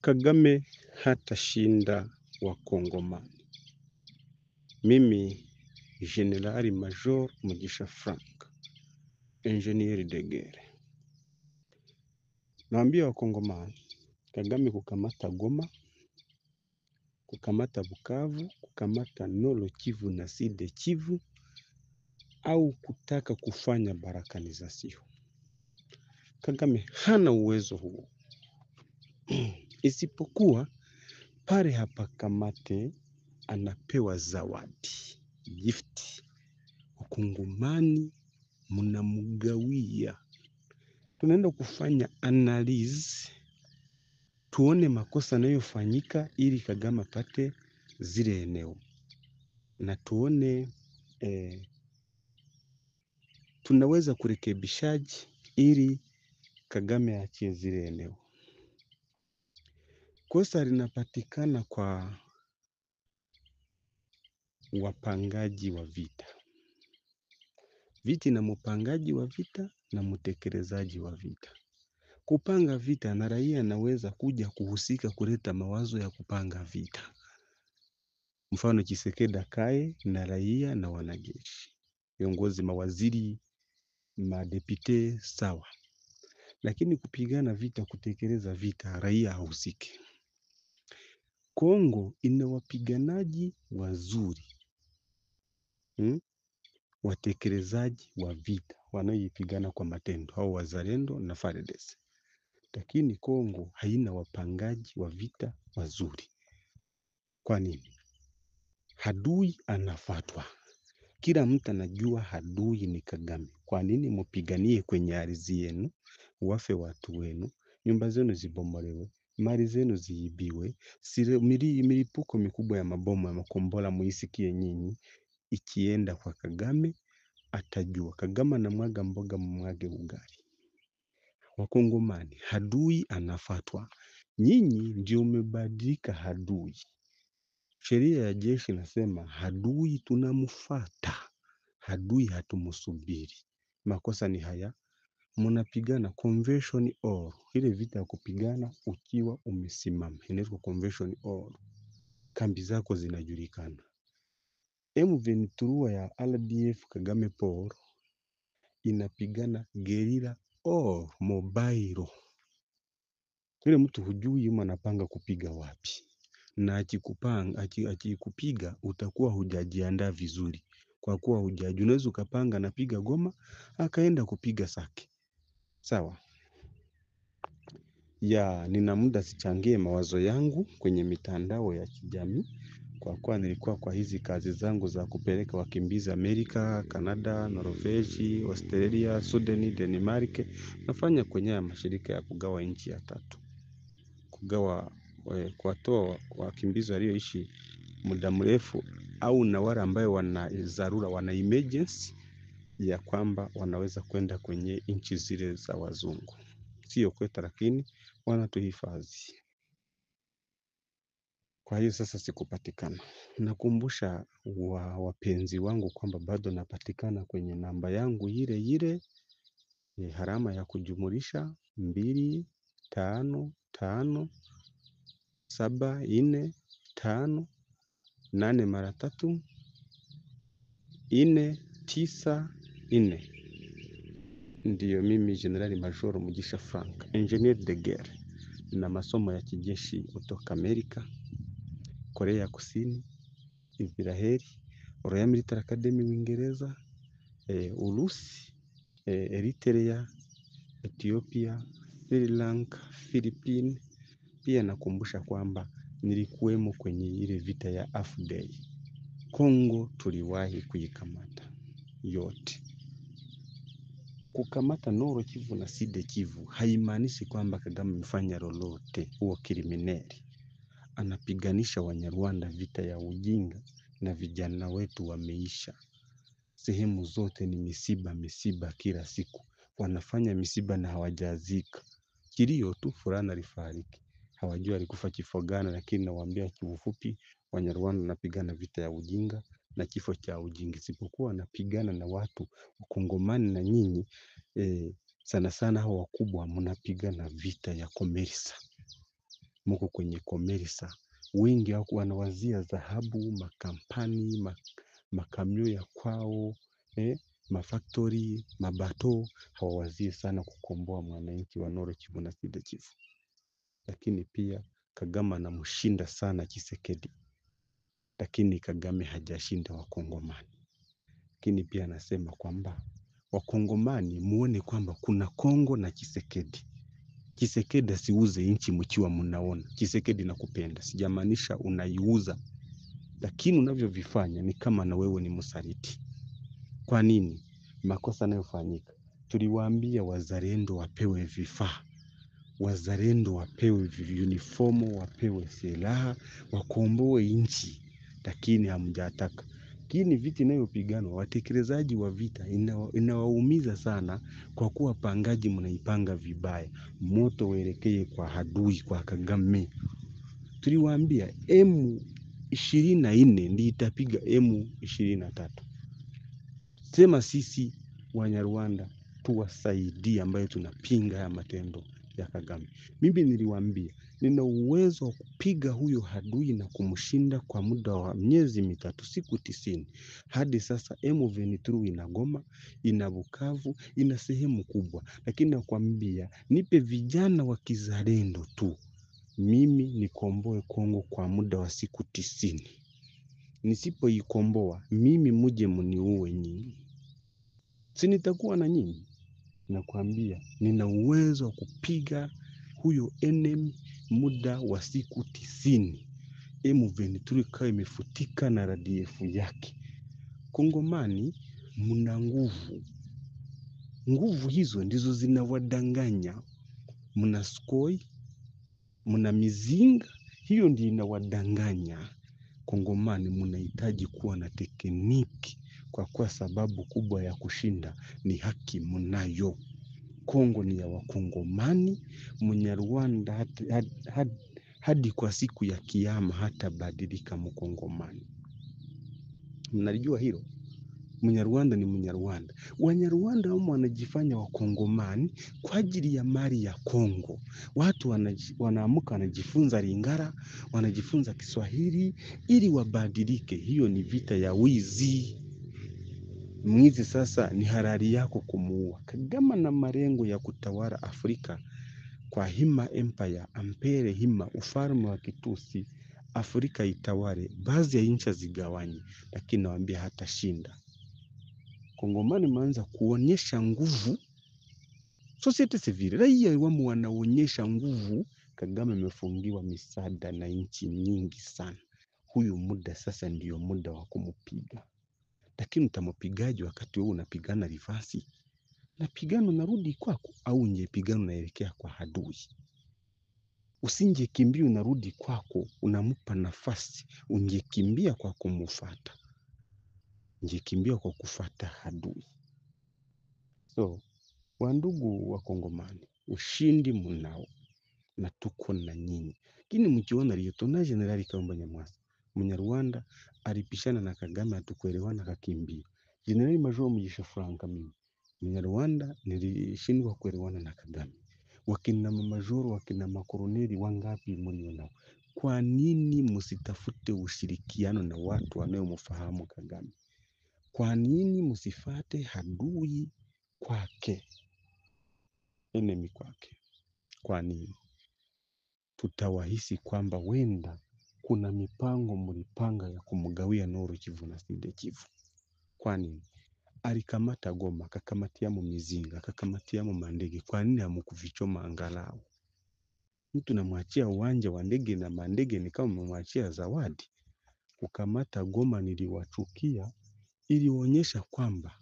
Kagame hatashinda Wakongomani. Mimi Generali Major Mugisha Frank, Engineer de Guerre, naambia Wakongomani, Kagame kukamata Goma, kukamata Bukavu, kukamata Nord Kivu na Sud Kivu, au kutaka kufanya barakanizasio, Kagame hana uwezo huo. Isipokuwa pale hapa kamate anapewa zawadi, gift. Wakongomani mnamugawia. Tunaenda kufanya analyze, tuone makosa yanayofanyika ili Kagame apate zile eneo, na tuone tunaweza kurekebishaji ili Kagame achie zile eneo. Kosa linapatikana kwa wapangaji wa vita. Viti na mpangaji wa vita na mtekelezaji wa vita. Kupanga vita na raia anaweza kuja kuhusika kuleta mawazo ya kupanga vita. Mfano Tshisekedi akae na raia na wanajeshi, viongozi, mawaziri, madepite, sawa. Lakini kupigana vita, kutekeleza vita, raia hahusiki. Kongo ina wapiganaji wazuri, watekelezaji wa vita wanaoipigana kwa matendo, au wazalendo na FARDC. Lakini Kongo haina wapangaji wa vita wazuri. Kwa nini? Hadui anafatwa. Kila mtu anajua hadui ni Kagame. Kwa nini mpiganie kwenye ardhi yenu, wafe watu wenu, nyumba zenu zibomolewe, mali zenu ziibiwe, milipuko mikubwa ya mabomu ya makombora muisikie nyinyi? Ikienda kwa Kagame atajua. Kagame anamwaga mboga mwage ugali. Wakongomani, hadui anafatwa. Nyinyi ndio umebadilika hadui. Sheria ya jeshi nasema hadui tunamfuata, hadui hatumusubiri. Makosa ni haya, mnapigana convention or ile vita ya kupigana ukiwa umesimama, inaitwa convention or, kambi zako zinajulikana. M23 ya RDF Kagame Paul inapigana guerrilla or mobile. Ile mtu hujui yuma anapanga kupiga wapi, na akikupiga utakuwa hujajiandaa vizuri, kwa kuwa hujajua. Unaweza ukapanga napiga Goma akaenda kupiga Sake. Sawa ya, nina muda sichangie mawazo yangu kwenye mitandao ya kijamii, kwa kuwa nilikuwa kwa hizi kazi zangu za kupeleka wakimbizi Amerika, Canada, Norvegi, Australia, Sudan, Denmark. Nafanya kwenye ya mashirika ya kugawa nchi ya tatu, kugawa kuwatoa wakimbizi walioishi muda mrefu au na wale ambao wana dharura, wana emergency ya kwamba wanaweza kwenda kwenye nchi zile za wazungu, sio kwetu, lakini wanatuhifadhi. Kwa hiyo sasa sikupatikana. Nakumbusha wapenzi wangu kwamba bado napatikana kwenye namba yangu ile ile, harama ya kujumulisha 2557458 mara 3 494. Ndiyo mimi Generali Major Mugisha Frank, Engineer de Guerre, na masomo ya kijeshi kutoka Amerika, Korea Kusini, Israeli, Royal Military Academy Uingereza, Urusi, Eritrea, Ethiopia, Sri Lanka, Philippines. Pia nakumbusha kwamba nilikuwemo kwenye ile vita ya AFDL. Kongo tuliwahi kuikamata yote. Kukamata Nord Kivu na Sud Kivu haimaanishi kwamba Kagame amefanya lolote. Huo kriminali anapiganisha Wanyarwanda vita ya ujinga, na vijana wetu wameisha. Sehemu zote ni misiba kila siku. Wanafanya misiba na hawajazika. Kilio tu fulani alifariki, hawajua alikufa kifo gani, lakini nawaambia kiufupi, Wanyarwanda wanapigana vita ya ujinga na kifo cha ujinga. Sipokuwa wanapigana na watu Wakongomani, na nyinyi sana sana hao wakubwa mnapigana vita ya komersa. mko kwenye komersa, wengi wako wanawazia dhahabu, makampani, makamio ya kwao, mafaktori, mabato, hawawazie sana kukomboa mwananchi wa Nord Kivu na Sud Kivu. Lakini pia Kagame anamshinda sana Tshisekedi, lakini Kagame hajashinda Wakongomani. Lakini pia anasema kwamba Wakongomani muone kwamba kuna Kongo na Tshisekedi. Tshisekedi asiuze nchi mkiwa mnaona. Tshisekedi nakupenda, sijamaanisha unaiuza, lakini unavyovifanya ni kama na wewe ni msaliti. Kwa nini? Makosa yanayofanyika, tuliwaambia wazalendo wapewe vifaa, wazalendo wapewe uniformu, wapewe silaha, wakomboe nchi, lakini hamjataka. Lakini vita inayopiganwa, watekelezaji wa vita inawaumiza sana, kwa kuwa pangaji mnaipanga vibaya. Moto uelekee kwa adui, kwa Kagame. Tuliwaambia M24 ndiyo itapiga M23. Sema sisi Wanyarwanda tuwasaidie, ambayo tunapinga haya matendo ya Kagame. Mimi niliwaambia nina uwezo wa kupiga huyo adui na kumshinda kwa muda wa miezi mitatu, siku 90. Hadi sasa M23 ina Goma, ina Bukavu, ina sehemu kubwa, lakini nakwambia nipe vijana wa kizalendo tu, mimi nikomboe Kongo kwa muda wa siku 90. Nisipoikomboa mimi, muje mniue nyinyi, si nitakuwa na nyinyi? Nakwambia nina uwezo wa kupiga huyo enemy muda wa siku 90. M23 ikawa imefutika na RDF yake. Kongomani mna nguvu, nguvu hizo ndizo zinawadanganya. Mna skoi, mna mizinga, hiyo ndio inawadanganya. Kongomani mnahitaji kuwa na tekniki, kwa sababu kubwa ya kushinda ni haki mnayo. Kongo ni ya Wakongomani. Mnyarwanda hadi kwa siku ya kiyama hata badilika Mkongomani. Mnalijua hilo? Mnyarwanda ni Mnyarwanda. Wanyarwanda wao wanajifanya Wakongomani kwa ajili ya mali ya Kongo. Watu wanaamka wanajifunza Lingala, wanajifunza Kiswahili ili wabadilike. Hiyo ni vita ya wizi. Mwizi sasa ni halali yako kumuua. Kagame na malengo ya kutawala Afrika kwa Hima Empire, Ampere Hima, ufalme wa Kitusi. Afrika itawale, baadhi ya nchi zigawanye, lakini nawaambia hatashinda. Kongomani maanza kuonyesha nguvu, society civil, raia wamo wanaonyesha nguvu. Kagame amefungiwa misaada na nchi nyingi sana. Huyu muda sasa ndiyo muda wa kumupiga. Lakini utamupigaji wakati wewe unapigana rivasi? Napigana unarudi kwako, au ungepigana unaelekea kwa adui? Usingekimbia unarudi kwako, unampa nafasi. Ungekimbia kwa kumfuata, ungekimbia kwa kufuata adui. So wandugu wa Kongomani, ushindi mnao na tuko na nyinyi. Lakini mkiona Lieutenant General Kayumba Nyamwasa, Mnyarwanda, alipishana na Kagame, hatukuelewana, akakimbia. General Major Mugisha Frank, mimi Mnyarwanda, nilishindwa kuelewana na Kagame. Wakina majoro, wakina makoroneli wangapi mliona? Kwa nini msitafute ushirikiano na watu wanaomfahamu Kagame? Kwa nini msifate adui kwake, enemy kwake? Kwa nini? Tutawahisi kwamba wenda kuna mipango mlipanga ya kumgawia Nord Kivu na Sud Kivu. Kwa nini? Alikamata Goma, akakamatiamo mizinga, akakamatiamo mandege. Kwa nini hamkuvichoma angalau? Mtu namwachia uwanja wa ndege na mandege ni kama mmemwachia zawadi. Kukamata Goma niliwachukia, ilionyesha kwamba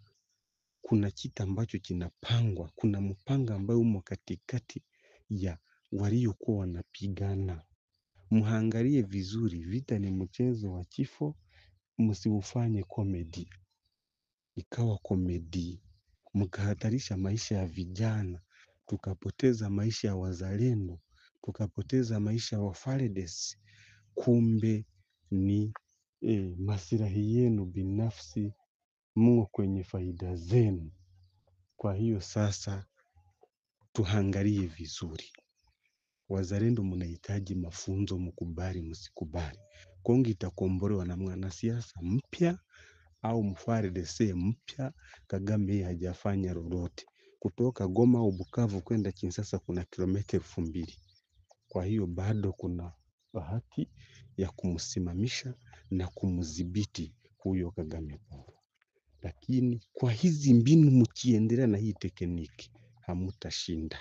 kuna kitu ambacho kinapangwa, kuna mpanga ambao umo katikati ya waliokuwa wanapigana. Mhangalie vizuri, vita ni mchezo wa kifo, msiufanye komedi. Ikawa komedi, mkahatarisha maisha ya vijana, tukapoteza maisha ya wazalendo, tukapoteza maisha ya FARDC. Kumbe ni maslahi yenu binafsi, mko kwenye faida zenu. Kwa hiyo sasa tuangalie vizuri. Wazalendo mnahitaji mafunzo, mkubali msikubali. Kongo itakombolewa na mwanasiasa mpya au MFARDC mpya. Kagame hajafanya lolote. Kutoka Goma au Bukavu kwenda Kinshasa kuna kilomita 2000. Kwa hiyo bado kuna bahati ya kumsimamisha na kumdhibiti huyo Kagame Paul. Lakini kwa hizi mbinu mkiendelea na hii tekniki hamutashinda.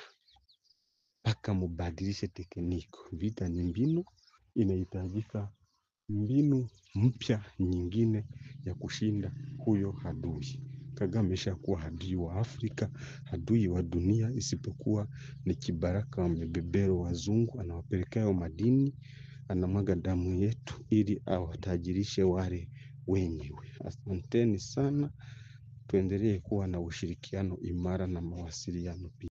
Mpaka mubadilishe tekniki. Vita ni mbinu, inahitajika mbinu mpya nyingine ya kushinda huyo adui. Kagame ameshakuwa adui wa Afrika, adui wa dunia, isipokuwa ni kibaraka wa mbeberu wazungu, anawapelekea madini, anamwaga damu yetu ili awatajirishe wale wenyewe. Asanteni sana, tuendelee kuwa na ushirikiano imara na mawasiliano pia.